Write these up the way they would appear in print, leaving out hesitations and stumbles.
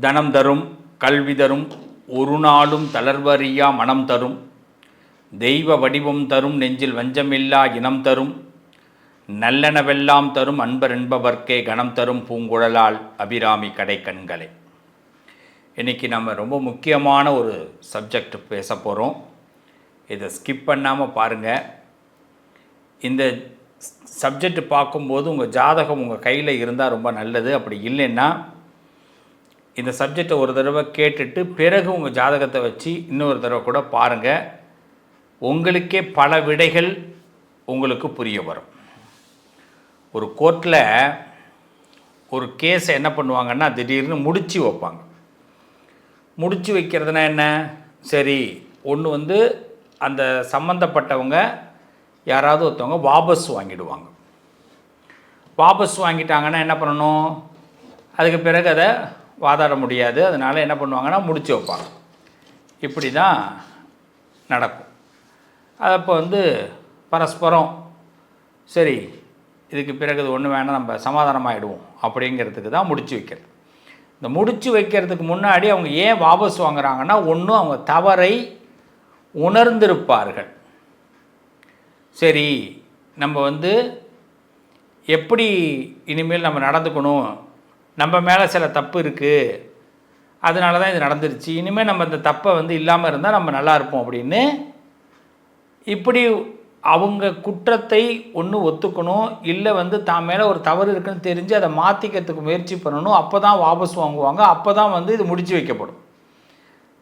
தனம் தரும் கல்வி தரும் ஒரு நாளும் தளர்வறியா மனம் தரும் தெய்வ வடிவம் தரும் நெஞ்சில் வஞ்சமில்லா இனம் தரும் நல்லனவெல்லாம் தரும் அன்பர் என்பவர்க்கே கணம் தரும் பூங்குழலால் அபிராமி கடை கண்களை. இன்றைக்கி நம்ம ரொம்ப முக்கியமான ஒரு சப்ஜெக்ட் பேச போகிறோம். இதை ஸ்கிப் பண்ணாமல் பாருங்கள். இந்த சப்ஜெக்ட் பார்க்கும்போது உங்கள் ஜாதகம் உங்கள் கையில் இருந்தால் ரொம்ப நல்லது. அப்படி இல்லைன்னா இந்த சப்ஜெக்டை ஒரு தடவை கேட்டுட்டு பிறகு உங்கள் ஜாதகத்தை வச்சு இன்னொரு தடவை கூட பாருங்கள். உங்களுக்கே பல விடைகள் உங்களுக்கு புரிய வரும். ஒரு கோர்ட்டில் ஒரு கேஸை என்ன பண்ணுவாங்கன்னா திடீர்னு முடிச்சு வைப்பாங்க. முடிச்சு வைக்கிறதுனா என்ன? சரி, ஒன்று அந்த சம்மந்தப்பட்டவங்க யாராவது ஒருத்தவங்க வாபஸ் வாங்கிடுவாங்க. வாபஸ் வாங்கிட்டாங்கன்னா என்ன பண்ணணும்? அதுக்கு பிறகு அதை வாதாட முடியாது. அதனால் என்ன பண்ணுவாங்கன்னா முடிச்சு வைப்பாங்க. இப்படி தான் நடக்கும். அப்போ பரஸ்பரம் சரி இதுக்கு பிறகு இது ஒன்று வேணால் நம்ம சமாதானமாகிடுவோம் அப்படிங்கிறதுக்கு தான் முடிச்சு வைக்கிறது. இந்த முடிச்சு வைக்கிறதுக்கு முன்னாடி அவங்க ஏன் வாபஸ் வாங்குறாங்கன்னா, ஒன்று அவங்க தவறை உணர்ந்திருப்பார்கள். சரி, நம்ம எப்படி இனிமேல் நம்ம நடந்துக்கணும், நம்ம மேலே சில தப்பு இருக்குது, அதனால தான் இது நடந்துருச்சு, இனிமேல் நம்ம இந்த தப்பை இல்லாமல் இருந்தால் நம்ம நல்லா இருப்போம் அப்படின்னு இப்படி அவங்க குற்றத்தை ஒன்று ஒத்துக்கணும். இல்லை தான் மேலே ஒரு தவறு இருக்குன்னு தெரிஞ்சு அதை மாற்றிக்கிறதுக்கு முயற்சி பண்ணணும். அப்போ தான் வாபஸ் வாங்குவாங்க. அப்போ தான் இது முடிச்சு வைக்கப்படும்.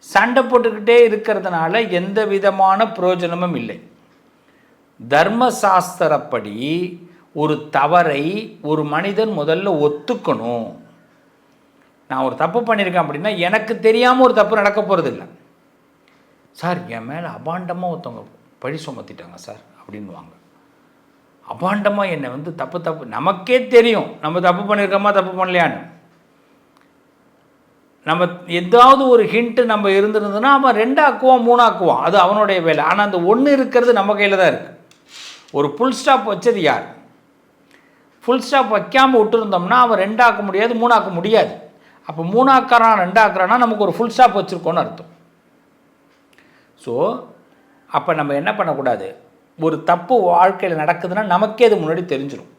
சண்டை போட்டுக்கிட்டே இருக்கிறதுனால எந்த விதமான பிரயோஜனமும் இல்லை. தர்மசாஸ்திரப்படி ஒரு தவறை ஒரு மனிதன் முதல்ல ஒத்துக்கணும். நான் ஒரு தப்பு பண்ணியிருக்கேன் அப்படின்னா எனக்கு தெரியாமல் ஒரு தப்பு நடக்க போகிறதில்ல. சார், என் மேலே அபாண்டமாக ஒருத்தவங்க பழி சுமத்திட்டாங்க சார் அப்படின்வாங்க. அபாண்டமாக என்னை தப்பு நமக்கே தெரியும் நம்ம தப்பு பண்ணியிருக்கோமா தப்பு பண்ணலையான்னு. நம்ம ஏதாவது ஒரு ஹிண்ட்டு நம்ம இருந்திருந்ததுன்னா அவன் 2 ஆக்குவான் 3 ஆக்குவான், அது அவனுடைய வேலை. ஆனால் அந்த ஒன்று இருக்கிறது நம்ம கையில் தான் இருக்குது. ஒரு ஃபுல் ஸ்டாப் வச்சது யார்? ஃபுல் ஸ்டாப் வைக்காமல் விட்டுருந்தோம்னா அவன் 2 ஆக்க முடியாது 3 ஆக்க முடியாது. அப்போ 3 ஆக்குறான் 2 ஆக்குறான்னா நமக்கு ஒரு ஃபுல் ஸ்டாப் வச்சுருக்கோன்னு அர்த்தம். ஸோ அப்போ நம்ம என்ன பண்ணக்கூடாது? ஒரு தப்பு வாழ்க்கையில் நடக்குதுன்னா நமக்கே அது முன்னாடி தெரிஞ்சிடும்.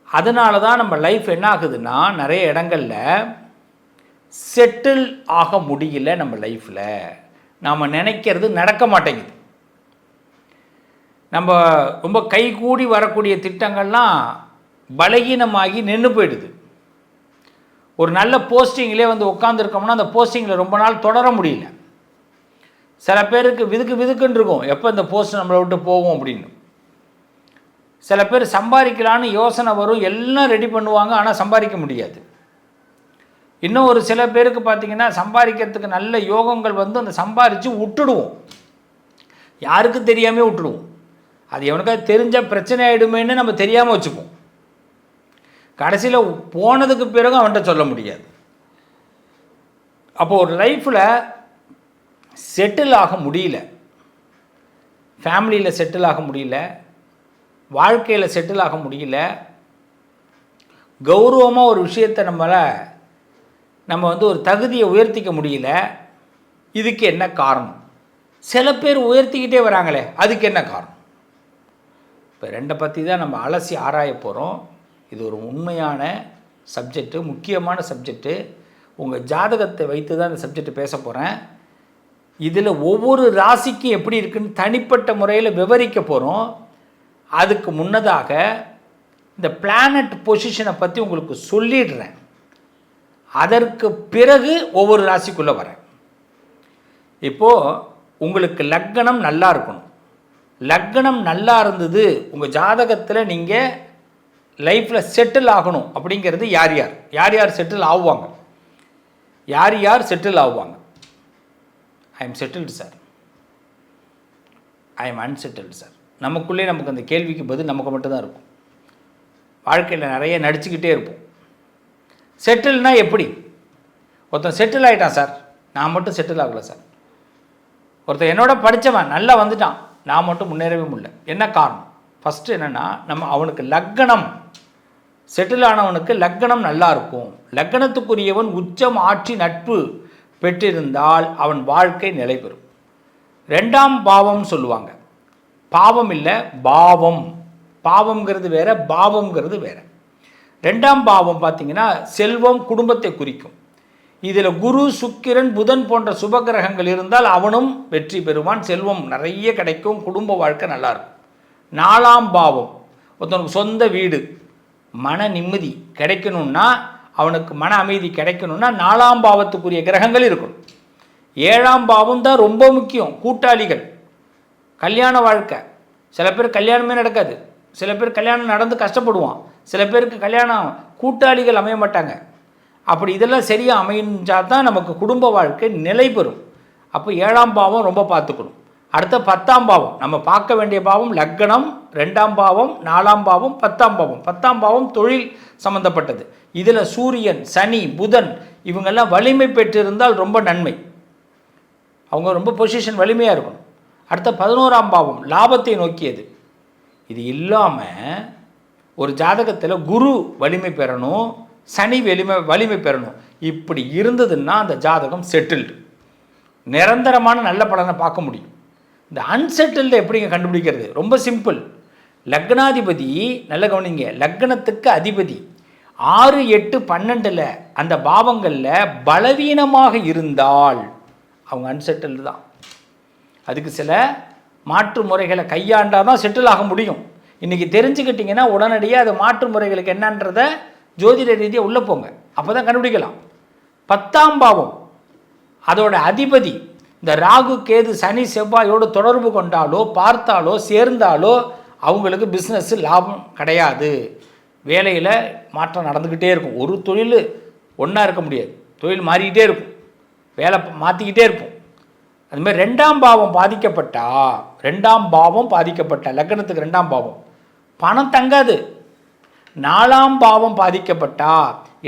அதனால தான் நம்ம லைஃப் என்ன ஆகுதுன்னா நிறைய இடங்களில் செட்டில் ஆக முடியல. நம்ம லைஃப்பில் நாம் நினைக்கிறது நடக்க மாட்டேங்குது. நம்ம ரொம்ப கைகூடி வரக்கூடிய திட்டங்கள்லாம் பலகீனமாகி நின்று போயிடுது. ஒரு நல்ல போஸ்டிங்கிலே உட்காந்துருக்கோம்னா அந்த போஸ்டிங்கில் ரொம்ப நாள் தொடர முடியல. சில பேருக்கு விதுக்குன்னு இருக்கும், எப்போ இந்த போஸ்ட் நம்மளை விட்டு போகும் அப்படின்னு. சில பேர் சம்பாதிக்கலான்னு யோசனை வரும், எல்லாம் ரெடி பண்ணுவாங்க, ஆனால் சம்பாதிக்க முடியாது. இன்னும் ஒரு சில பேருக்கு பார்த்திங்கன்னா சம்பாதிக்கிறதுக்கு நல்ல யோகங்கள் அந்த சம்பாதிச்சு விட்டுடுவோம், யாருக்கும் தெரியாமல் விட்டுடுவோம். அது எவனுக்காக தெரிஞ்சால் பிரச்சனை ஆகிடுமேன்னு நம்ம தெரியாமல் வச்சுப்போம். கடைசியில் போனதுக்கு பிறகு அவன்கிட்ட சொல்ல முடியாது. அப்போது ஒரு லைஃப்பில் செட்டில் ஆக முடியல, ஃபேமிலியில் செட்டில் ஆக முடியல, வாழ்க்கையில் செட்டில் ஆக முடியல, கௌரவமாக ஒரு விஷயத்தை நம்ம ஒரு தகுதியை உயர்த்திக்க முடியல. இதுக்கு என்ன காரணம்? சில பேர் உயர்த்திக்கிட்டே வராங்களே, அதுக்கு என்ன காரணம்? இப்போ 2 பற்றி தான் நம்ம அலசி ஆராய போகிறோம். இது ஒரு உண்மையான சப்ஜெக்டு, முக்கியமான சப்ஜெக்டு. உங்கள் ஜாதகத்தை வைத்து தான் இந்த சப்ஜெக்ட் பேச போகிறேன். இதில் ஒவ்வொரு ராசிக்கும் எப்படி இருக்குன்னு தனிப்பட்ட முறையில் விவரிக்க போகிறோம். அதுக்கு முன்னதாக இந்த பிளானட் பொசிஷனை பற்றி உங்களுக்கு சொல்லிடுறேன். அதற்கு பிறகு ஒவ்வொரு ராசிக்குள்ளே வரேன். இப்போது உங்களுக்கு லக்னம் நல்லா இருக்கணும். லக்னம் நல்லா இருந்தது, உங்கள் ஜாதகத்தில் நீங்கள் லைஃப்பில் செட்டில் ஆகணும் அப்படிங்கிறது யார் யார் செட்டில் ஆகுவாங்க? யார் செட்டில் ஆகுவாங்க? I am settled sir, I am unsettled sir. நமக்குள்ளே நமக்கு அந்த கேள்விக்கு பதில் நமக்கு மட்டும்தான் இருக்கும். வாழ்க்கையில் நிறைய நடிச்சுக்கிட்டே இருப்போம். செட்டில்னால் எப்படி? ஒருத்தன் செட்டில் ஆகிட்டான் சார், நான் மட்டும் செட்டில் ஆகலை சார். ஒருத்தன் என்னோட படித்தவன் நல்லா வந்துட்டான், நான் மட்டும் முன்னேறவே முடியல. என்ன காரணம்? ஃபஸ்ட்டு என்னென்னா அவனுக்கு லக்னம் செட்டில் ஆனவனுக்கு லக்னம் நல்லா இருக்கும். லக்னத்துக்குரியவன் உச்சம் ஆட்சி நட்பு பெற்றிருந்தால் அவன் வாழ்க்கை நிலை பெறும். 2ஆம் பாவம் சொல்லுவாங்க. பாவம் இல்லை, பாவம். பாவம்ங்கிறது வேற, பாவம்ங்கிறது வேற. 2ஆம் பாவம் பார்த்தீங்கன்னா செல்வம், குடும்பத்தை குறிக்கும். இதில் குரு, சுக்கிரன், புதன் போன்ற சுபகிரகங்கள் இருந்தால் அவனும் வெற்றி பெறுவான், செல்வம் நிறைய கிடைக்கும், குடும்ப வாழ்க்கை நல்லாயிருக்கும். 4ஆம் பாவம் ஒருத்தனுக்கு சொந்த வீடு, மன நிம்மதி கிடைக்கணும்னா, அவனுக்கு மன அமைதி கிடைக்கணும்னா 4ஆம் பாவத்துக்குரிய கிரகங்கள் இருக்கணும். 7ஆம் பாவம் தான் ரொம்ப முக்கியம். கூட்டாளிகள், கல்யாண வாழ்க்கை. சில பேர் கல்யாணமே நடக்காது, சில பேர் கல்யாணம் நடந்து கஷ்டப்படுவான், சில பேருக்கு கல்யாணம் கூட்டாளிகள் அமைய மாட்டாங்க. அப்படி இதெல்லாம் சரியாக அமைஞ்சால் தான் நமக்கு குடும்ப வாழ்க்கை நிலை பெறும். அப்போ 7ஆம் பாவம் ரொம்ப பார்த்துக்கணும். அடுத்த 10ஆம் பாவம் நம்ம பார்க்க வேண்டிய பாவம் லக்னம், 2ஆம் பாவம், 4ஆம் பாவம், 10ஆம் பாவம். 10ஆம் பாவம் தொழில் சம்பந்தப்பட்டது. இதில் சூரியன், சனி, புதன் இவங்கெல்லாம் வலிமை பெற்றிருந்தால் ரொம்ப நன்மை. அவங்க ரொம்ப பொசிஷன் வலிமையாக இருக்கணும். அடுத்த 11ஆம் பாவம் லாபத்தை நோக்கியது. இது இல்லாமல் ஒரு ஜாதகத்தில் குரு வலிமை பெறணும், சனி வலிமை பெறணும். இப்படி இருந்ததுன்னா அந்த ஜாதகம் செட்டில்டு, நிரந்தரமான நல்ல பலனை பார்க்க முடியும். இந்த அன்செட்டில்டு எப்படிங்க கண்டுபிடிக்கிறது? ரொம்ப சிம்பிள். லக்னாதிபதி, நல்ல கவனிங்க, லக்னத்துக்கு அதிபதி 6, 8, 12 அந்த பாவங்களில் பலவீனமாக இருந்தால் அவங்க அன்செட்டில்டு தான். அதுக்கு சில மாற்று முறைகளை கையாண்டால் தான் செட்டில் ஆக முடியும். இன்றைக்கி தெரிஞ்சுக்கிட்டிங்கன்னா உடனடியாக அது மாற்று முறைகளுக்கு என்னன்றதை ஜோதிட ரீதியாக உள்ளே போங்க, அப்போ தான் கண்டுபிடிக்கலாம். 10ஆம் பாவம் அதோட அதிபதி இந்த ராகு, கேது, சனி, செவ்வாயோடு தொடர்பு கொண்டாலோ பார்த்தாலோ சேர்ந்தாலோ அவங்களுக்கு பிஸ்னஸ் லாபம் கிடையாது. வேலையில் மாற்றம் நடந்துக்கிட்டே இருக்கும். ஒரு தொழில் ஒன்றா இருக்க முடியாது, தொழில் மாறிக்கிட்டே இருக்கும், வேலை மாற்றிக்கிட்டே இருக்கும். அதுமாதிரி 2ஆம் பாவம் பாதிக்கப்பட்டா, 2ஆம் பாவம் பாதிக்கப்பட்ட லக்னத்துக்கு 2ஆம் பாவம் பணம் தங்காது. 4ஆம் பாவம் பாதிக்கப்பட்டா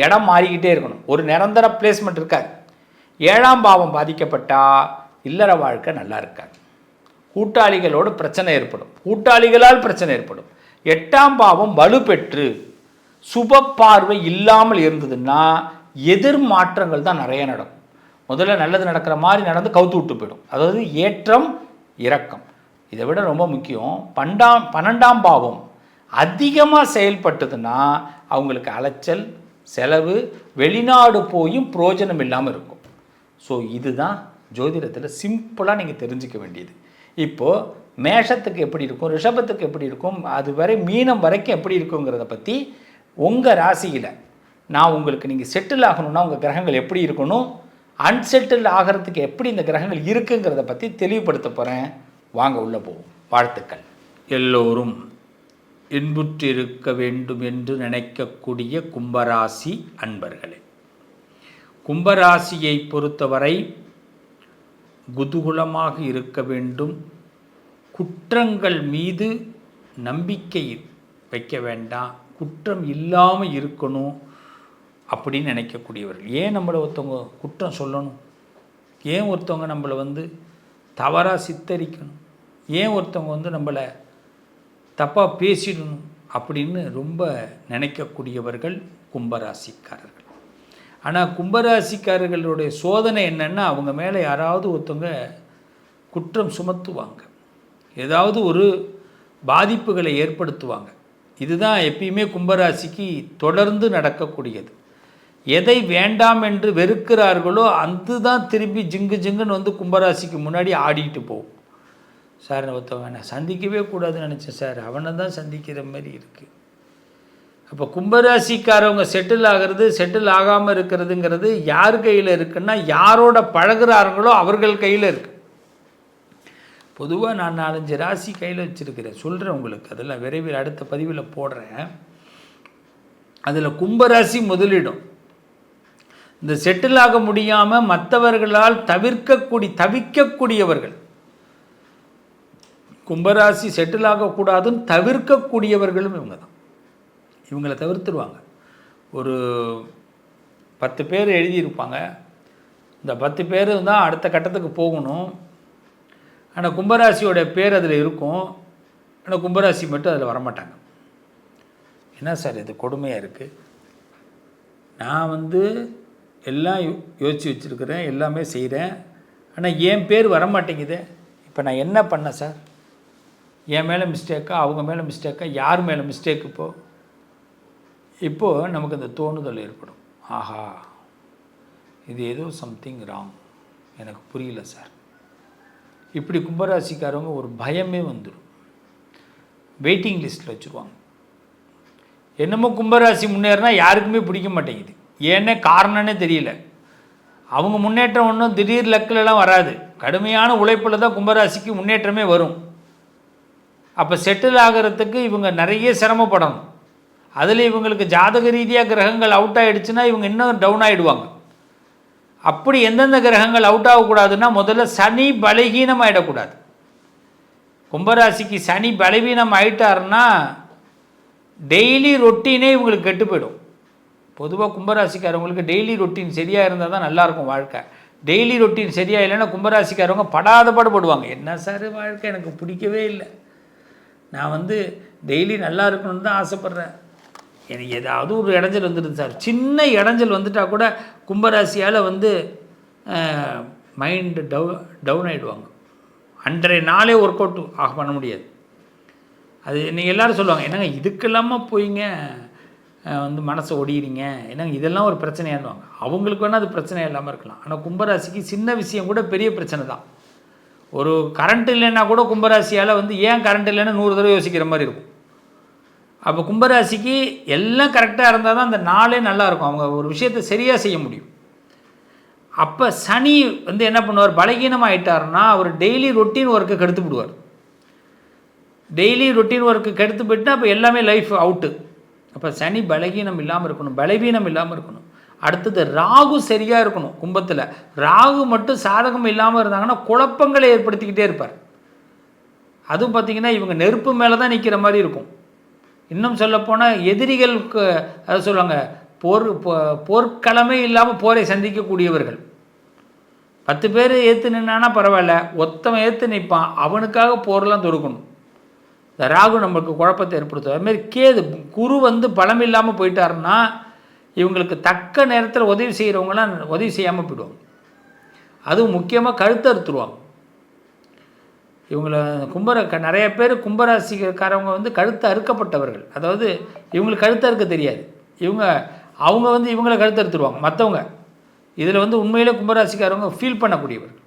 இடம் மாறிக்கிட்டே இருக்கணும், ஒரு நிரந்தர பிளேஸ்மெண்ட் இருக்காது. 7ஆம் பாவம் பாதிக்கப்பட்டா இல்லற வாழ்க்கை நல்லா இருக்காது, கூட்டாளிகளோடு பிரச்சனை ஏற்படும், கூட்டாளிகளால் பிரச்சனை ஏற்படும். 8ஆம் பாவம் வலுப்பெற்று சுப பார்வை இல்லாமல் இருந்ததுன்னா எதிர் மாற்றங்கள் தான் நிறைய நடக்கும். முதல்ல நல்லது நடக்கிற மாதிரி நடந்து கவுத்து விட்டு போயிடும். அதாவது ஏற்றம் இறக்கம். இதை விட ரொம்ப முக்கியம் 12ஆம் பாவம் அதிகமாக செயல்பட்டதுன்னா அவங்களுக்கு அலைச்சல், செலவு, வெளிநாடு போயும் பிரயோஜனம் இல்லாமல் இருக்கும். ஸோ இதுதான் ஜோதிடத்தில் சிம்பிளாக நீங்கள் தெரிஞ்சிக்க வேண்டியது. இப்போது மேஷத்துக்கு எப்படி இருக்கும், ரிஷபத்துக்கு எப்படி இருக்கும், அது வரை மீனம் வரைக்கும் எப்படி இருக்குங்கிறத பற்றி உங்கள் ராசியில் நான் உங்களுக்கு நீங்கள் செட்டில் ஆகணும்னா உங்கள் கிரகங்கள் எப்படி இருக்கணும், அன்செட்டில் ஆகிறதுக்கு எப்படி இந்த கிரகங்கள் இருக்குங்கிறத பற்றி தெளிவுபடுத்த போகிறேன். வாங்க உள்ளே போவோம். வாழ்த்துக்கள். எல்லோரும் இன்புற்றிருக்க வேண்டும் என்று நினைக்கக்கூடிய கும்பராசி அன்பர்களே, கும்பராசியை பொறுத்தவரை குதூகலமாக இருக்க வேண்டும், குற்றங்கள் மீது நம்பிக்கை வைக்க வேண்டாம், குற்றம் இல்லாமல் இருக்கணும் அப்படின்னு நினைக்கக்கூடியவர்கள். ஏன் நம்மளை ஒருத்தவங்க குற்றம் சொல்லணும், ஏன் ஒருத்தவங்க நம்மளை தவறாக சித்தரிக்கணும், ஏன் ஒருத்தவங்க நம்மளை தப்பாக பேசிடணும் அப்படின்னு ரொம்ப நினைக்கக்கூடியவர்கள் கும்பராசிக்காரர்கள். ஆனால் கும்பராசிக்காரர்களுடைய சோதனை என்னென்னா, அவங்க மேலே யாராவது ஒருத்தவங்க குற்றம் சுமத்துவாங்க, ஏதாவது ஒரு பாதிப்புகளை ஏற்படுத்துவாங்க. இதுதான் எப்பயுமே கும்பராசிக்கு தொடர்ந்து நடக்கக்கூடியது. எதை வேண்டாம் என்று வெறுக்கிறார்களோ அதுதான் திரும்பி ஜிங்கு ஜிங்குன்னு கும்பராசிக்கு முன்னாடி ஆடிட்டு போகும். சார் ஒருத்தவங்க நான் சந்திக்கவே கூடாதுன்னு நினச்சேன் சார், அவனை தான் சந்திக்கிற மாதிரி இருக்குது. அப்போ கும்பராசிக்காரவங்க செட்டில் ஆகிறது, செட்டில் ஆகாமல் இருக்கிறதுங்கிறது யார் கையில் இருக்குன்னா, யாரோட பழகிறார்களோ அவர்கள் கையில் இருக்குது. பொதுவாக நான் 4-5 ராசி கையில் வச்சுருக்கிறேன், சொல்கிறேன் உங்களுக்கு. அதெல்லாம் விரைவில் அடுத்த பதிவில் போடுறேன். அதில் கும்பராசி முதலிடம். இந்த செட்டில் ஆக முடியாமல் மற்றவர்களால் தவிக்கக்கூடியவர்கள், கும்பராசி செட்டில் ஆகக்கூடாதுன்னு தவிர்க்கக்கூடியவர்களும் இவங்க தான். இவங்களை தவிர்த்துருவாங்க. ஒரு 10 பேர் எழுதியிருப்பாங்க, இந்த 10 பேர் தான் அடுத்த கட்டத்துக்கு போகணும். ஆனால் கும்பராசியோட பேர் அதில் இருக்கும், ஆனால் கும்பராசி மட்டும் அதில் வரமாட்டாங்க. என்ன சார் இது கொடுமையாக இருக்குது? நான் வந்து எல்லாம் யோசித்து வச்சுருக்கிறேன், எல்லாமே செய்கிறேன், ஆனால் என் பேர் வரமாட்டேங்குது. இப்போ நான் என்ன பண்ணேன் சார்? என் மேலே மிஸ்டேக்கா, அவங்க மேலே மிஸ்டேக்கா, யார் மேலே மிஸ்டேக்? இப்போது நமக்கு இந்த தோணுதல் ஏற்படும், ஆஹா இது ஏதோ சம்திங் ராங், எனக்கு புரியல சார். இப்படி கும்பராசிக்காரவங்க ஒரு பயமே வந்துடும், வெயிட்டிங் லிஸ்ட்டில் வச்சுருவாங்க. என்னமோ கும்பராசி முன்னேறினா யாருக்குமே பிடிக்க மாட்டேங்குது, ஏன்னே காரணம்னே தெரியல. அவங்க முன்னேற்றம் ஒன்றும் திடீர் லக்கிலலாம் வராது, கடுமையான உழைப்பில் தான் கும்பராசிக்கு முன்னேற்றமே வரும். அப்போ செட்டில் ஆகிறதுக்கு இவங்க நிறைய சிரமப்படணும். அதில் இவங்களுக்கு ஜாதக ரீதியாக கிரகங்கள் அவுட் ஆகிடுச்சுன்னா இவங்க இன்னும் டவுன் ஆகிடுவாங்க. அப்படி எந்தெந்த கிரகங்கள் அவுட் ஆகக்கூடாதுன்னா, முதல்ல சனி பலகீனம் ஆகிடக்கூடாது. கும்பராசிக்கு சனி பலவீனம் ஆகிட்டாருன்னா டெய்லி ரொட்டீனே இவங்களுக்கு கெட்டு போயிடும். பொதுவாக கும்பராசிக்காரவங்களுக்கு டெய்லி ரொட்டீன் சரியாக இருந்தால் தான் நல்லாயிருக்கும் வாழ்க்கை. டெய்லி ரொட்டீன் சரியாக இல்லைன்னா கும்பராசிக்காரவங்க படாத பாடுபடுவாங்க. என்ன சார் வாழ்க்கை எனக்கு பிடிக்கவே இல்லை, நான் வந்து டெய்லி நல்லா இருக்கணும்னு தான் ஆசைப்பட்றேன், எனக்கு ஏதாவது ஒரு இடைஞ்சல் வந்துடுது சார். சின்ன இடைஞ்சல் வந்துட்டால் கூட கும்பராசியால் வந்து மைண்டு டவுன் ஆகிடுவாங்க. அன்றைய நாளே ஒர்க் அவுட் பண்ண முடியாது. அது நீங்கள் எல்லோரும் சொல்லுவாங்க, என்னங்க இதுக்கெல்லாமல் போயிங்க வந்து மனசை ஒடிகிறீங்க, என்னங்க இதெல்லாம் ஒரு பிரச்சனையானுவாங்க. அவங்களுக்கு வேணால் அது பிரச்சனை இல்லாமல் இருக்கலாம், ஆனால் கும்பராசிக்கு சின்ன விஷயம் கூட பெரிய பிரச்சனை தான். ஒரு கரண்ட் இல்லைன்னா கூட கும்பராசியால் வந்து ஏன் கரண்ட் இல்லைன்னா 100 தடவை யோசிக்கிற மாதிரி இருக்கும். அப்போ கும்பராசிக்கு எல்லாம் கரெக்டாக இருந்தால் தான் அந்த நாளே நல்லாயிருக்கும், அவங்க ஒரு விஷயத்தை சரியாக செய்ய முடியும். அப்போ சனி வந்து என்ன பண்ணுவார், பலகீனமாகிட்டார்னா அவர் டெய்லி ரொட்டீன் ஒர்க்கை கெடுத்து விடுவார். டெய்லி ரொட்டீன் ஒர்க்கு கெடுத்து போயிட்டுனா அப்போ எல்லாமே லைஃப் அவுட்டு. அப்போ சனி பலகீனம் இல்லாமல் இருக்கணும், பலவீனம் இல்லாமல் இருக்கணும். அடுத்தது ராகு சரியாக இருக்கணும். கும்பத்தில் ராகு மட்டும் சாதகம் இல்லாமல் இருந்தாங்கன்னா குழப்பங்களை ஏற்படுத்திக்கிட்டே இருப்பார். அதுவும் பார்த்திங்கன்னா இவங்க நெருப்பு மேலே தான் நிற்கிற மாதிரி இருக்கும். இன்னும் சொல்லப்போனால் எதிரிகளுக்கு அதை சொல்லுவாங்க, போர்க்களமே இல்லாமல் போரை சந்திக்கக்கூடியவர்கள். 10 பேர் ஏற்று நின்னானா பரவாயில்ல, ஒருத்தவன் ஏற்று நிற்பான், அவனுக்காக போரெலாம் தொடுக்கணும். இந்த ராகு நம்மளுக்கு குழப்பத்தை ஏற்படுத்தும். அதுமாரி கேது குரு வந்து பலம் இல்லாமல் போயிட்டாருன்னா இவங்களுக்கு தக்க நேரத்தில் உதவி செய்கிறவங்களாம் உதவி செய்யாமல் போயிடுவாங்க. அதுவும் முக்கியமாக கழுத்தை அறுத்துருவாங்க. இவங்களை நிறைய பேர் கும்பராசிக்காரவங்க வந்து கழுத்தை அறுக்கப்பட்டவர்கள். அதாவது இவங்களுக்கு கழுத்தை அறுக்க தெரியாது, அவங்க வந்து இவங்களை கழுத்தை அறுத்துருவாங்க மற்றவங்க. இதில் வந்து உண்மையிலே கும்பராசிக்காரவங்க ஃபீல் பண்ணக்கூடியவர்கள்.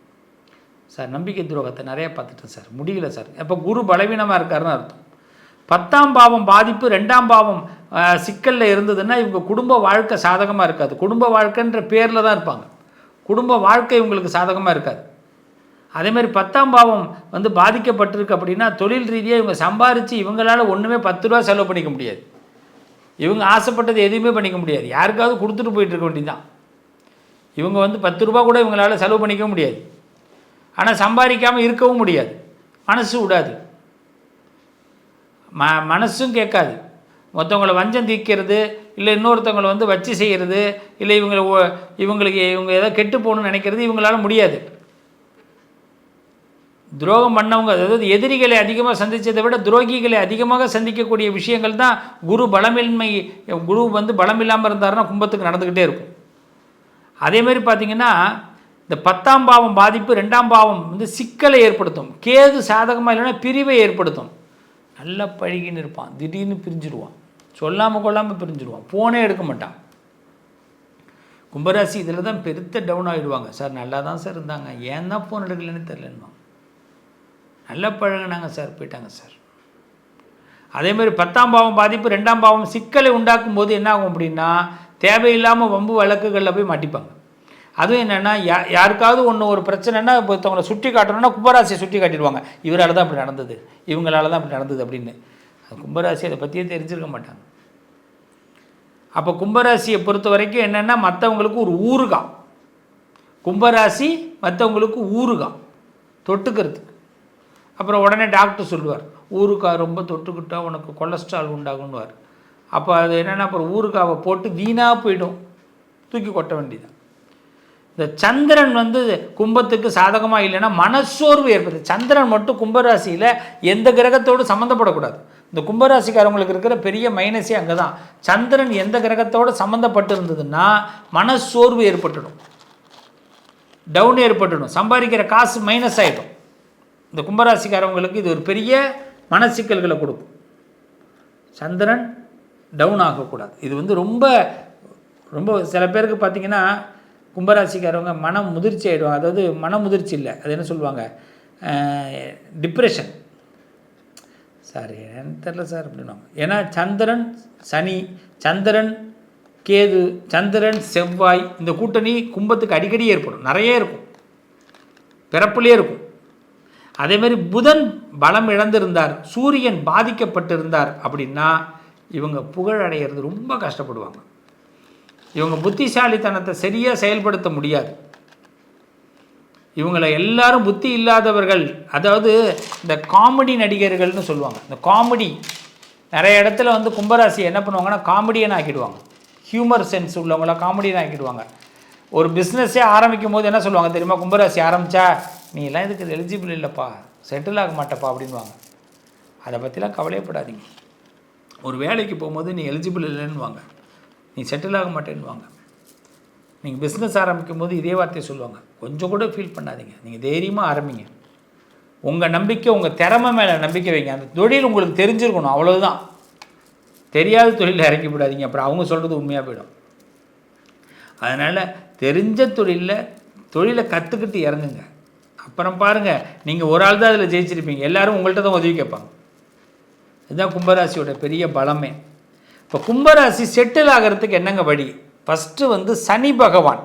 சார் நம்பிக்கை துரோகத்தை நிறையா பார்த்துட்டேன் சார், முடியல சார். அப்போ குரு பலவீனமாக இருக்காருன்னு அர்த்தம். 10ஆம் பாவம் பாதிப்பு, 2ஆம் பாவம் சிக்கலில் இருந்ததுன்னா இவங்க குடும்ப வாழ்க்கை சாதகமாக இருக்காது. குடும்ப வாழ்க்கைன்ற பேரில் தான் இருப்பாங்க, குடும்ப வாழ்க்கை இவங்களுக்கு சாதகமாக இருக்காது. அதேமாதிரி 10ஆம் பாவம் வந்து பாதிக்கப்பட்டிருக்கு அப்படின்னா தொழில் ரீதியாக இவங்க சம்பாரித்து இவங்களால் ஒன்றுமே 10 ரூபா செலவு பண்ணிக்க முடியாது. இவங்க ஆசைப்பட்டது எதுவுமே பண்ணிக்க முடியாது, யாருக்காவது கொடுத்துட்டு போயிட்டுருக்க வேண்டியதுதான். இவங்க வந்து 10 ரூபா கூட இவங்களால் செலவு பண்ணிக்க முடியாது. ஆனால் சம்பாதிக்காமல் இருக்கவும் முடியாது, மனசு விடாது, மனசும் கேட்காது. மற்றவங்களை வஞ்சம் தீர்க்கிறது, இல்லை இன்னொருத்தவங்களை வந்து வச்சு செய்கிறது, இல்லை இவங்களுக்கு இவங்க ஏதோ கெட்டு போகணும்னு நினைக்கிறது இவங்களால முடியாது. துரோகம் பண்ணவங்க, அதாவது எதிரிகளை அதிகமாக சந்தித்ததை விட துரோகிகளை அதிகமாக சந்திக்கக்கூடிய விஷயங்கள் தான் குரு பலமின்மை. குரு வந்து பலம் இல்லாமல் இருந்தாருன்னா கும்பத்துக்கு நடந்துக்கிட்டே இருக்கும். அதேமாதிரி பார்த்திங்கன்னா இந்த 10ஆம் பாவம் பாதிப்பு, 2ஆம் பாவம் வந்து சிக்கலை ஏற்படுத்தும். கேது சாதகமாக இல்லைன்னா பிரிவை ஏற்படுத்தும். நல்லா பழகின்னு இருப்பான், திடீர்னு பிரிஞ்சிடுவான், சொல்லாமல் கொள்ளாமல் பிரிஞ்சிடுவான், ஃபோனே எடுக்க மாட்டான். கும்பராசி இதில் தான் பெருத்த டவுன் ஆகிடுவாங்க. சார் நல்லா தான் சார் இருந்தாங்க, ஏன் தான் ஃபோன் எடுக்கலன்னு தெரிலன்னு, நல்லா பழகினாங்க சார், போயிட்டாங்க சார். அதேமாதிரி 10ஆம் பாவம் பாதிப்பு, 2ஆம் பாவம் சிக்கலை உண்டாக்கும் போது என்ன ஆகும் அப்படின்னா தேவையில்லாமல் வம்பு வழக்குகளில் போய் மாட்டிப்பாங்க. அதுவும் என்னென்னா யாருக்காவது ஒரு பிரச்சனைனா இப்போ ஒருத்தவங்களை சுட்டி காட்டணும்னா கும்பராசியை சுட்டி காட்டிடுவாங்க, இவரால் தான் அப்படி நடந்தது, இவங்களால தான் அப்படி நடந்தது அப்படின்னு. அது கும்பராசி அதை பற்றியே தெரிஞ்சிருக்க மாட்டாங்க. அப்போ கும்பராசியை பொறுத்த வரைக்கும் என்னென்னா மற்றவங்களுக்கு ஒரு ஊறுகாய், கும்பராசி மற்றவங்களுக்கு ஊறுகாய் தொட்டுக்கிறதுக்கு. அப்புறம் உடனே டாக்டர் சொல்லுவார், ஊறுகாய் ரொம்ப தொட்டுக்கிட்டால் உனக்கு கொலஸ்ட்ரால் உண்டாகுன்னுவார். அப்போ அது என்னென்னா அப்புறம் ஊறுகாவை போட்டு வீணாக போயிடும், தூக்கி கொட்ட வேண்டியதான். இந்த சந்திரன் வந்து கும்பத்துக்கு சாதகமாக இல்லைன்னா மனசோர்வு ஏற்படுது. சந்திரன் மட்டும் கும்பராசியில் எந்த கிரகத்தோடு சம்மந்தப்படக்கூடாது. இந்த கும்பராசிக்காரவங்களுக்கு இருக்கிற பெரிய மைனஸே அங்கே தான். சந்திரன் எந்த கிரகத்தோடு சம்மந்தப்பட்டு இருந்ததுன்னா மனசோர்வு ஏற்பட்டுடும், டவுன் ஏற்பட்டுடும், சம்பாதிக்கிற காசு மைனஸ் ஆகிடும். இந்த கும்பராசிக்காரவங்களுக்கு இது ஒரு பெரிய மனசிக்கல்களை கொடுக்கும். சந்திரன் டவுன் ஆகக்கூடாது. இது வந்து ரொம்ப ரொம்ப சில பேருக்கு பார்த்திங்கன்னா கும்பராசிக்காரவங்க மன முதிர்ச்சி ஆகிடுவாங்க. அதாவது மன முதிர்ச்சி இல்லை, அது என்ன சொல்லுவாங்க, டிப்ரெஷன். சார் என்னன்னு தெரில சார் அப்படின்வாங்க. ஏன்னா சந்திரன் சனி, சந்திரன் கேது, சந்திரன் செவ்வாய், இந்த கூட்டணி கும்பத்துக்கு அடிக்கடி ஏற்படும், நிறைய இருக்கும், பிறப்புலேயே இருக்கும். அதேமாதிரி புதன் பலம் இழந்திருந்தார், சூரியன் பாதிக்கப்பட்டிருந்தார் அப்படின்னா இவங்க புகழ் அடைகிறது ரொம்ப கஷ்டப்படுவாங்க. இவங்க புத்திசாலித்தனத்தை சரியாக செயல்படுத்த முடியாது. இவங்களை எல்லாரும் புத்தி இல்லாதவர்கள், அதாவது இந்த காமெடி நடிகர்கள்னு சொல்லுவாங்க. இந்த காமெடி நிறைய இடத்துல வந்து கும்பராசி என்ன பண்ணுவாங்கன்னா காமெடியன் ஆக்கிடுவாங்க. ஹியூமர் சென்ஸ் உள்ளவங்கள காமெடியன் ஆக்கிடுவாங்க. ஒரு பிஸ்னஸே ஆரம்பிக்கும் போது என்ன சொல்லுவாங்க தெரியுமா, கும்பராசி ஆரம்பித்தா நீ எல்லாம் இதுக்கு எலிஜிபிள் இல்லைப்பா, செட்டில் ஆக மாட்டப்பா அப்படின்வாங்க. அதை பற்றிலாம் கவலையப்படாதீங்க. ஒரு வேலைக்கு போகும்போது நீ எலிஜிபிள் இல்லைன்னுவாங்க, நீ செட்டில் ஆக மாட்டேன்னுவாங்க. நீங்கள் பிஸ்னஸ் ஆரம்பிக்கும் போது இதே வார்த்தையை சொல்லுவாங்க. கொஞ்சம் கூட ஃபீல் பண்ணாதீங்க, நீங்கள் தைரியமாக ஆரம்பிங்க. உங்கள் நம்பிக்கை, உங்கள் திறமை மேலே நம்பிக்கை வைங்க. அந்த தொழில் உங்களுக்கு தெரிஞ்சிருக்கணும், அவ்வளோதான். தெரியாத தொழிலில் இறங்கி விடாதீங்க, அப்புறம் அவங்க சொல்கிறது உண்மையாக போயிடும். அதனால் தெரிஞ்ச தொழிலை கற்றுக்கிட்டு இறங்குங்க. அப்புறம் பாருங்கள், நீங்கள் ஒரு ஆள் தான் அதில் ஜெயிச்சிருப்பீங்க, எல்லோரும் உங்கள்கிட்ட தான் உதவி கேட்பாங்க. இதுதான் கும்பராசியோட பெரிய பலமே. இப்போ கும்பராசி செட்டில் ஆகிறதுக்கு என்னங்க வழி? ஃபஸ்ட்டு வந்து சனி பகவான்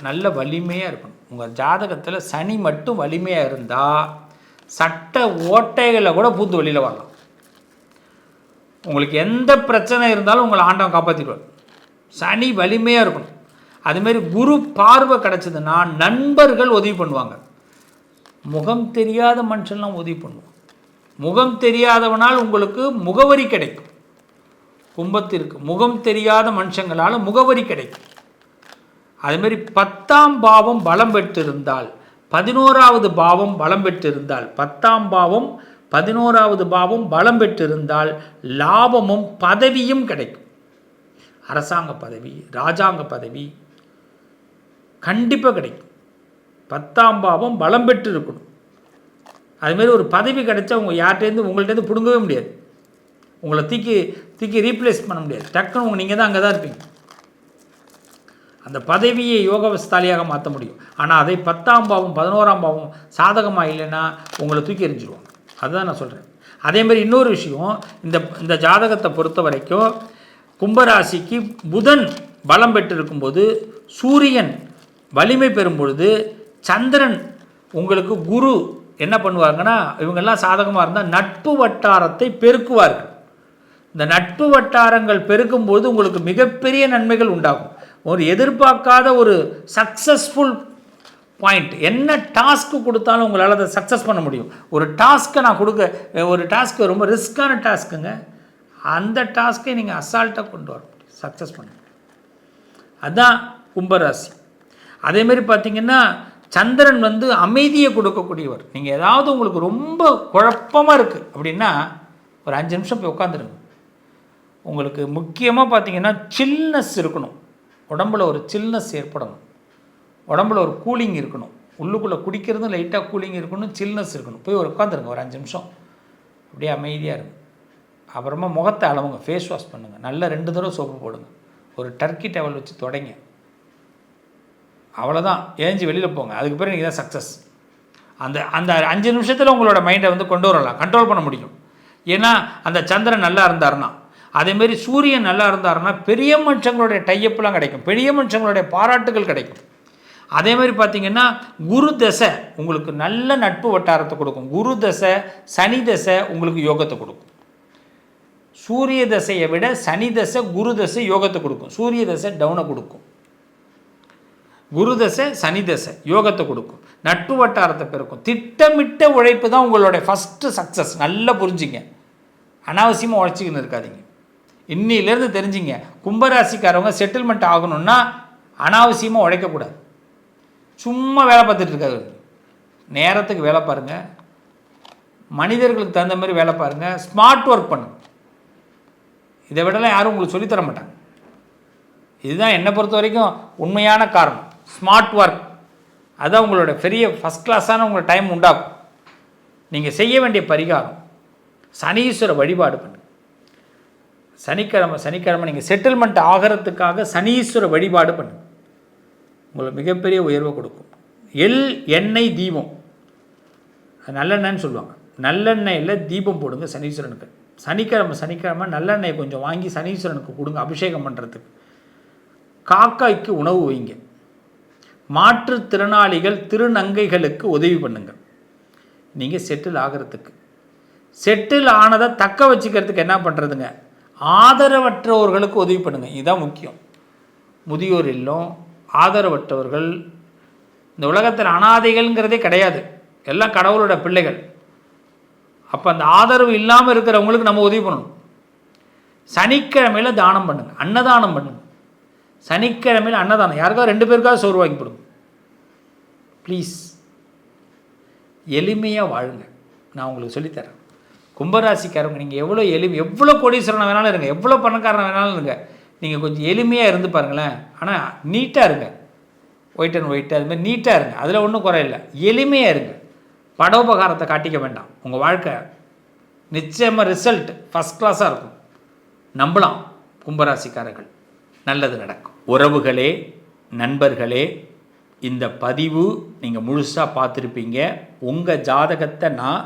நல்ல வலிமையாக இருக்கணும். உங்கள் ஜாதகத்தில் சனி மட்டும் வலிமையாக இருந்தால் சட்ட ஓட்டைகளை கூட பூந்து வெளியில் வரலாம். உங்களுக்கு எந்த பிரச்சனை இருந்தாலும் உங்களை ஆண்டவன் காப்பாற்றிடுவார். சனி வலிமையாக இருக்கணும். அதுமாரி குரு பார்வை கிடச்சிதுன்னா நண்பர்கள் உதவி பண்ணுவாங்க. முகம் தெரியாத மனுஷன்லாம் உதவி பண்ணுவாங்க. முகம் தெரியாதவனால் உங்களுக்கு முகவரி கிடைக்கும். கும்பத்திற்கு முகம் தெரியாத மனுஷங்களால் முகவரி கிடைக்கும். அதுமாரி 10ஆம் பாவம் பலம் பெற்றிருந்தால், 11வது பாவம் பலம் பெற்றிருந்தால், 10ஆம் பாவம் 11வது பாவம் பலம் பெற்றிருந்தால் லாபமும் பதவியும் கிடைக்கும். அரசாங்க பதவி, ராஜாங்க பதவி கண்டிப்பாக கிடைக்கும். 10ஆம் பாவம் பலம் பெற்று இருக்கணும். அதுமாரி ஒரு பதவி கிடைச்சா உங்கள்கிட்டேருந்து பிடுங்கவே முடியாது. உங்களை தூக்கி ரீப்ளேஸ் பண்ண முடியாது. டக்குன்னு நீங்கள் தான் அங்கே தான் இருப்பீங்க. அந்த பதவியை யோகவஸ்தாலியாக மாற்ற முடியும். ஆனால் அதை 10ஆம் பாவம் 11ஆம் பாவம் சாதகமாக இல்லைன்னா உங்களை தூக்கி எறிஞ்சிடுவாங்க. அதுதான் நான் சொல்கிறேன். அதேமாதிரி இன்னொரு விஷயம், இந்த ஜாதகத்தை பொறுத்த வரைக்கும் கும்பராசிக்கு புதன் பலம் பெற்றிருக்கும்போது, சூரியன் வலிமை பெறும் பொழுது, சந்திரன் உங்களுக்கு குரு என்ன பண்ணுவாங்கன்னா, இவங்கெல்லாம் சாதகமாக இருந்தால் நட்பு வட்டாரத்தை பெருக்குவார்கள். இந்த நட்பு வட்டாரங்கள் பெருக்கும்போது உங்களுக்கு மிகப்பெரிய நன்மைகள் உண்டாகும். ஒரு எதிர்பார்க்காத ஒரு சக்ஸஸ்ஃபுல் பாயிண்ட், என்ன டாஸ்க்கு கொடுத்தாலும் உங்களால் அதை சக்ஸஸ் பண்ண முடியும். ஒரு டாஸ்க்கை ஒரு டாஸ்க்கு ரொம்ப ரிஸ்க்கான டாஸ்க்குங்க, அந்த டாஸ்க்கை நீங்கள் அசால்ட்டாக கொண்டு வர முடியும், சக்ஸஸ் பண்ண முடியும். அதுதான் கும்பராசி. அதேமாரி பார்த்திங்கன்னா சந்திரன் வந்து அமைதியை கொடுக்கக்கூடியவர். நீங்கள் ஏதாவது உங்களுக்கு ரொம்ப குழப்பமாக இருக்குது அப்படின்னா ஒரு 5 நிமிஷம் போய் உட்காந்துருங்க. உங்களுக்கு முக்கியமாக பார்த்திங்கன்னா சில்னஸ் இருக்கணும், உடம்புல ஒரு சில்னஸ் ஏற்படணும், உடம்புல ஒரு கூலிங் இருக்கணும், உள்ளுக்குள்ளே குடிக்கிறதும் லைட்டாக கூலிங் இருக்கணும், சில்னஸ் இருக்கணும். போய் ஒரு உட்காந்துருங்க ஒரு 5 நிமிஷம், அப்படியே அமைதியாக இருங்க. அப்புறமா முகத்தை அளவுங்க, ஃபேஸ் வாஷ் பண்ணுங்கள், நல்லா 2 தடவை சோப்பு போடுங்க, ஒரு டர்க்கி டவல் வச்சு தொடங்க, அவ்வளோதான். ஏஞ்சி வெளியில் போங்க. அதுக்கு பிறகு நீங்கள் தான் சக்ஸஸ். அந்த 5 நிமிஷத்தில் உங்களோட மைண்டை வந்து கொண்டு வரலாம், கண்ட்ரோல் பண்ண முடியும். ஏன்னா அந்த சந்திரன் நல்லா இருந்தாருன்னா, அதேமாரி சூரியன் நல்லா இருந்தாருன்னா பெரிய மனுஷங்களுடைய டையப்லாம் கிடைக்கும், பெரிய மனுஷங்களுடைய பாராட்டுகள் கிடைக்கும். அதேமாதிரி பார்த்திங்கன்னா குரு தசை உங்களுக்கு நல்ல நட்பு வட்டாரத்தை கொடுக்கும். குரு தசை, சனி தசை உங்களுக்கு யோகத்தை கொடுக்கும். சூரிய தசையை விட சனி தசை, குரு தசை யோகத்தை கொடுக்கும். சூரிய தசை டவுனை கொடுக்கும், குரு தசை சனி தசை யோகத்தை கொடுக்கும், நட்பு வட்டாரத்தை பெருக்கும். திட்டமிட்ட உழைப்பு தான் உங்களுடைய ஃபஸ்ட்டு சக்ஸஸ். நல்லா புரிஞ்சிங்க, அனாவசியமாக உழைச்சிக்கின்னு இருக்காதிங்க. இன்னிலேருந்து தெரிஞ்சிங்க, கும்பராசிக்காரவங்க செட்டில்மெண்ட் ஆகணும்னா அனாவசியமாக உழைக்கக்கூடாது, சும்மா வேலை பார்த்துட்டு இருக்காது. நேரத்துக்கு வேலை பாருங்கள், மனிதர்களுக்கு தகுந்த மாதிரி வேலை பாருங்கள், ஸ்மார்ட் ஒர்க் பண்ணுங்க. இதை விடலாம் யாரும் உங்களுக்கு சொல்லித்தர மாட்டாங்க. இதுதான் என்னை பொறுத்த வரைக்கும் உண்மையான காரணம். ஸ்மார்ட் ஒர்க் அதுதான் உங்களோட பெரிய ஃபஸ்ட் கிளாஸான உங்களோட டைம் உண்டாகும். நீங்கள் செய்ய வேண்டிய பரிகாரம் சனீஸ்வர வழிபாடு பண்ணுங்க. சனிக்கிழமை நீங்கள் செட்டில்மெண்ட் ஆகிறதுக்காக சனீஸ்வர வழிபாடு பண்ணுங்க. உங்களுக்கு மிகப்பெரிய உயர்வை கொடுக்கும். எண்ணெய் தீபம், நல்லெண்ணெய்ன்னு சொல்லுவாங்க, நல்லெண்ணெயில் தீபம் போடுங்க சனீஸ்வரனுக்கு. சனிக்கிழமை நல்லெண்ணெய் கொஞ்சம் வாங்கி சனீஸ்வரனுக்கு கொடுங்க அபிஷேகம் பண்ணுறதுக்கு. காக்காய்க்கு உணவு வைங்க. மாற்றுத்திறனாளிகள் திருநங்கைகளுக்கு உதவி பண்ணுங்கள். நீங்கள் செட்டில் ஆகிறதுக்கு, செட்டில் ஆனதை தக்க வச்சுக்கிறதுக்கு என்ன பண்ணுறதுங்க, ஆதரவற்றவர்களுக்கு உதவி பண்ணுங்கள். இதுதான் முக்கியம். முதியோர் இல்லம், ஆதரவற்றவர்கள், இந்த உலகத்தில் அனாதைகள்ங்கிறதே கிடையாது, எல்லாம் கடவுளோட பிள்ளைகள். அப்போ அந்த ஆதரவு இல்லாமல் இருக்கிறவங்களுக்கு நம்ம உதவி பண்ணணும். சனிக்கிழமையில் தானம் பண்ணுங்கள், அன்னதானம் பண்ணுங்கள். சனிக்கிழமையில் அன்னதானம், யாருக்காவது 2 பேருக்காவது சோறு வாங்கி கொடுங்க ப்ளீஸ். எளிமையாக வாழுங்க. நான் உங்களுக்கு சொல்லித்தரேன். கும்பராசிக்காரங்க நீங்கள் எவ்வளோ கோடீஸ்வரனை வேணாலும் இருங்க, எவ்வளோ பணக்காரனை வேணாலும் இருங்க, நீங்கள் கொஞ்சம் எளிமையாக இருந்து பாருங்களேன். ஆனால் நீட்டாக இருங்க, ஒயிட் அண்ட் ஒயிட் அதுமாதிரி நீட்டாக இருங்க, அதில் ஒன்றும் குறையில்லை. எளிமையாக இருங்க, படோபகாரத்தை காட்டிக்க வேண்டாம். உங்கள் வாழ்க்கை நிச்சயமாக ரிசல்ட் ஃபஸ்ட் கிளாஸாக இருக்கும். நம்பலாம். கும்பராசிக்காரர்கள் நல்லது நடக்கும். உறவுகளே, நண்பர்களே, இந்த பதிவு நீங்கள் முழுசாக பார்த்துருப்பீங்க. உங்கள் ஜாதகத்தை நான்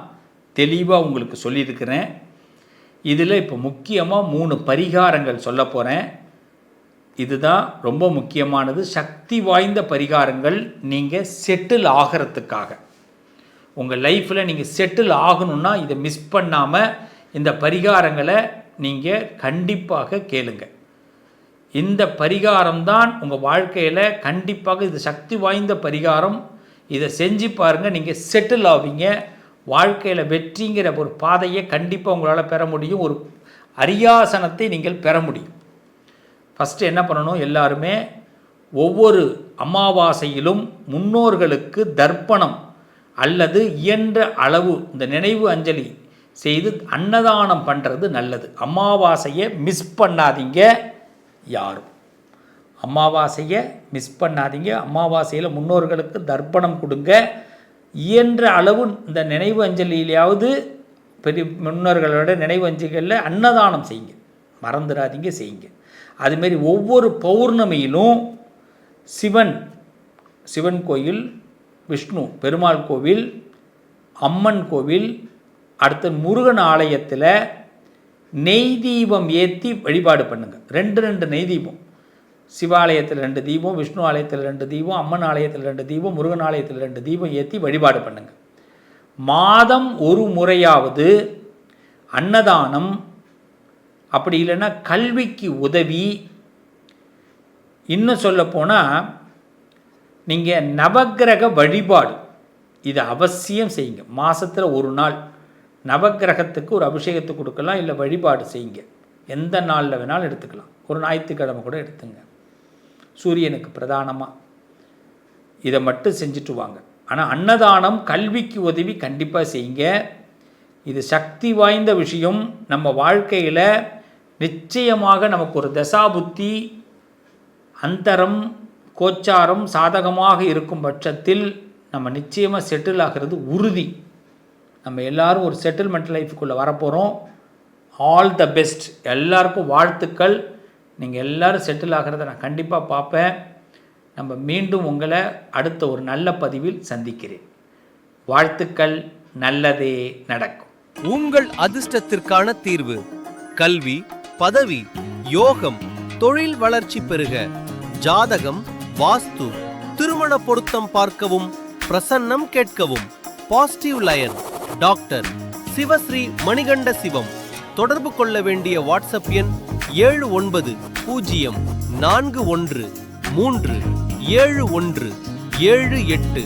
தெளிவாக உங்களுக்கு சொல்லியிருக்கிறேன். இதில் இப்போ முக்கியமாக 3 பரிகாரங்கள் சொல்ல போகிறேன். இதுதான் ரொம்ப முக்கியமானது, சக்தி வாய்ந்த பரிகாரங்கள். நீங்கள் செட்டில் ஆகிறதுக்காக, உங்கள் லைஃப்பில் நீங்கள் செட்டில் ஆகணுன்னா இதை மிஸ் பண்ணாமல் இந்த பரிகாரங்களை நீங்கள் கண்டிப்பாக கேளுங்க. இந்த பரிகாரம்தான் உங்கள் வாழ்க்கையில் கண்டிப்பாக, இது சக்தி வாய்ந்த பரிகாரம். இதை செஞ்சு பாருங்கள், நீங்கள் செட்டில் ஆவீங்க. வாழ்க்கையில் வெற்றிங்கிற ஒரு பாதையை கண்டிப்பாக உங்களால் பெற முடியும். ஒரு அரியாசனத்தை நீங்கள் பெற முடியும். ஃபஸ்ட்டு என்ன பண்ணணும், எல்லாருமே ஒவ்வொரு அமாவாசையிலும் முன்னோர்களுக்கு தர்ப்பணம் அல்லது இயன்ற அளவு இந்த நினைவு அஞ்சலி செய்து அன்னதானம் பண்ணுறது நல்லது. அமாவாசையை மிஸ் பண்ணாதீங்க. யாரும் அமாவாசையை மிஸ் பண்ணாதீங்க. அமாவாசையில் முன்னோர்களுக்கு தர்ப்பணம் கொடுங்க. இயன்ற அளவு இந்த நினைவு அஞ்சலியிலாவது பெரிய முன்னோர்களோட நினைவு அஞ்சலிகளில் அன்னதானம் செய்யுங்க, மறந்துடாதீங்க, செய்யுங்க. அதுமாரி ஒவ்வொரு பௌர்ணமியிலும் சிவன் கோயில், விஷ்ணு பெருமாள் கோவில், அம்மன் கோவில், அடுத்து முருகன் ஆலயத்தில் நெய் தீபம் ஏற்றி வழிபாடு பண்ணுங்கள். 2 நெய் தீபம், சிவாலயத்தில் 2 தீபம், விஷ்ணு ஆலயத்தில் 2 தீபம், அம்மன் ஆலயத்தில் 2 தீபம், முருகன் ஆலயத்தில் 2 தீபம் ஏற்றி வழிபாடு பண்ணுங்கள். மாதம் ஒரு முறையாவது அன்னதானம், அப்படி இல்லைன்னா கல்விக்கு உதவி. இன்னும் சொல்லப்போனால் நீங்கள் நவக்கிரக வழிபாடு இதை அவசியம் செய்யுங்க. மாதத்தில் ஒரு நாள் நவக்கிரகத்துக்கு ஒரு அபிஷேகத்தை கொடுக்கலாம், இல்லை வழிபாடு செய்யுங்க. எந்த நாளில் வேணாலும் எடுத்துக்கலாம். ஒரு ஞாயிற்றுக்கிழமை கூட எடுத்துங்க. சூரியனுக்கு பிரதானமாக இதை மட்டும் செஞ்சுட்டு வாங்க. ஆனால் அன்னதானம், கல்விக்கு உதவி கண்டிப்பாக செய்யுங்க. இது சக்தி வாய்ந்த விஷயம். நம்ம வாழ்க்கையில் நிச்சயமாக நமக்கு ஒரு தசாபுத்தி, அந்தரம், கோச்சாரம் சாதகமாக இருக்கும் பட்சத்தில் நம்ம நிச்சயமாக செட்டில் ஆகிறது உறுதி. நம்ம எல்லோரும் ஒரு செட்டில்மெண்ட் லைஃபுக்குள்ளே வரப்போகிறோம். All the best. எல்லாருக்கும் வாழ்த்துக்கள். நீங்கள் எல்லோரும் செட்டில் ஆகிறத நான் கண்டிப்பாக பார்ப்பேன். நம்ம மீண்டும் உங்களை அடுத்த ஒரு நல்ல பதிவில் சந்திக்கிறேன். வாழ்த்துக்கள். நல்லதே நடக்கும். உங்கள் அதிர்ஷ்டத்திற்கான தீர்வு: கல்வி, பதவி, யோகம், தொழில் வளர்ச்சி பெருக. ஜாதகம், வாஸ்து, திருமண பொருத்தம் பார்க்கவும், பிரசன்னம் கேட்கவும். Positive lion doctor Sivashri Manikanda Sivam. தொடர்பு கொள்ள வேண்டிய வாட்ஸ்அப் எண் 7904137178.